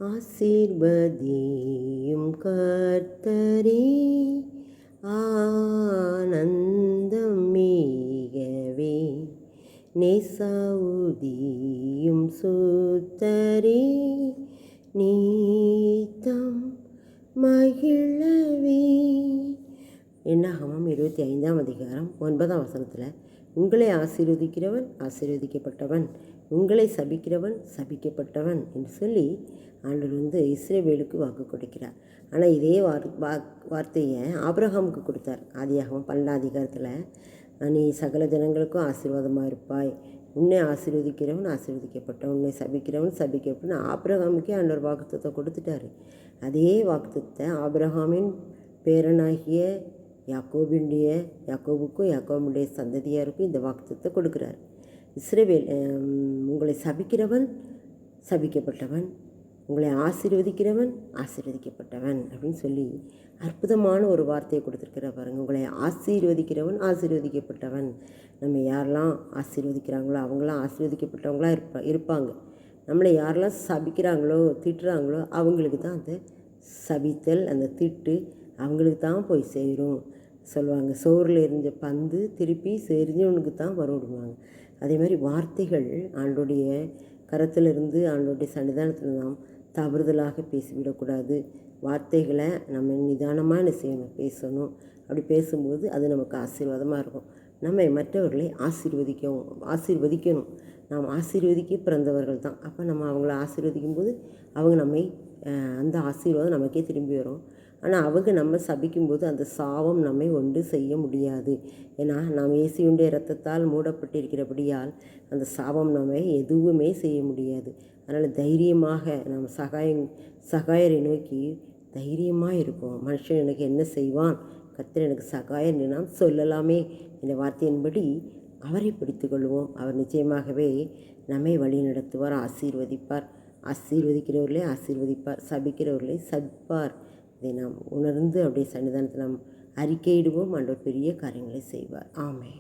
ஆசீர்வதியும் கர்த்தரே, ஆனந்தம் மிகவே. நேசவுதியும் சுத்தரே, நீத்தம் மகிழவே. என்னாகமம் 25ஆம் அதிகாரம் 9ஆம் வசனத்தில், உங்களை ஆசீர்வதிக்கிறவன் ஆசீர்வதிக்கப்பட்டவன், உங்களை சபிக்கிறவன் சபிக்கப்பட்டவன் என்று சொல்லி ஆண்டவர் இஸ்ரவேலுக்கு வாக்கு கொடுக்கிறார். ஆனால் இதே வார்த்தையை ஆபிரகாமுக்கு கொடுத்தார். ஆதியாகமம் 12ஆம் அதிகாரத்தில், நீ சகல ஜனங்களுக்கும் ஆசீர்வாதமாக இருப்பாய், உன்னை ஆசீர்வதிக்கிறவன் ஆசீர்வதிக்கப்பட்டவன், உன்னை சபிக்கிறவன் சபிக்கப்பட்டவன் ஆபிரகாமுக்கே ஆண்டவர் வாக்குத்தத்தை கொடுத்துட்டாரு. அதே வாக்குத்தத்தை ஆபிரகாமின் பேரனாகிய யாக்கோபுக்கும் யாக்கோபுடைய சந்ததியாருக்கும் இந்த வாக்குத்தத்தை கொடுக்குறார். இஸ்ரவேல், உங்களை சபிக்கிறவன் சபிக்கப்பட்டவன், உங்களை ஆசீர்வதிக்கிறவன் ஆசீர்வதிக்கப்பட்டவன் அப்படின்னு சொல்லி அற்புதமான ஒரு வார்த்தையை கொடுத்துருக்கிற பாருங்கள். உங்களை ஆசீர்வதிக்கிறவன் ஆசீர்வதிக்கப்பட்டவன். நம்ம யாரெல்லாம் ஆசீர்வதிக்கிறாங்களோ அவங்களாம் ஆசீர்வதிக்கப்பட்டவங்களாக இருப்பாங்க. நம்மளை யாரெல்லாம் சபிக்கிறாங்களோ திட்டுறாங்களோ அவங்களுக்கு தான் அந்த சபித்தல், அந்த திட்டு அவங்களுக்கு தான் போய் சேரும் சொல்லுவாங்க. சோறில் எரிஞ்ச பந்து திருப்பி செரிஞ்சவனுக்கு தான் வருடுவாங்க. அதே மாதிரி வார்த்தைகள் ஆண்டோடைய கரத்திலிருந்து ஆண்டோடைய சன்னிதானத்தில் நாம் தவறுதலாக பேசிவிடக்கூடாது. வார்த்தைகளை நம்ம நிதானமாக செய்யணும், பேசணும். அப்படி பேசும்போது அது நமக்கு ஆசீர்வாதமாக இருக்கும். நம்ம மற்றவர்களை ஆசீர்வதிக்கணும். நாம் ஆசீர்வதிக்க பிறந்தவர்கள் தான். அப்போ நம்ம அவங்கள ஆசீர்வதிக்கும் போது அவங்க நம்மை அந்த ஆசீர்வாதம் நமக்கே திரும்பி வரும். ஆனால் அவங்க நம்ம சபிக்கும்போது அந்த சாபம் நம்மை ஒன்று செய்ய முடியாது. ஏன்னா நாம் இயேசுவினுடைய இரத்தத்தால் மூடப்பட்டிருக்கிறபடியால் அந்த சாபம் நம்மை எதுவுமே செய்ய முடியாது. அதனால் தைரியமாக நாம் சகாயரை நோக்கி தைரியமாக இருக்கும். மனுஷன் எனக்கு என்ன செய்வான், கர்த்தர் எனக்கு சகாயர் என்று நாம் சொல்லலாமே என்ற வார்த்தையின்படி அவரை பிடித்து கொள்வோம். அவர் நிச்சயமாகவே நம்மை வழி நடத்துவார், ஆசீர்வதிப்பார். ஆசீர்வதிக்கிறவர்களே ஆசீர்வதிப்பார், சபிக்கிறவர்களே சபிப்பார். இதை நாம் உணர்ந்து அப்படியே சன்னிதானத்தில் நாம் அறிக்கையிடுவோம். ஆண்டவர் பெரிய காரியங்களை செய்வார். ஆமென்.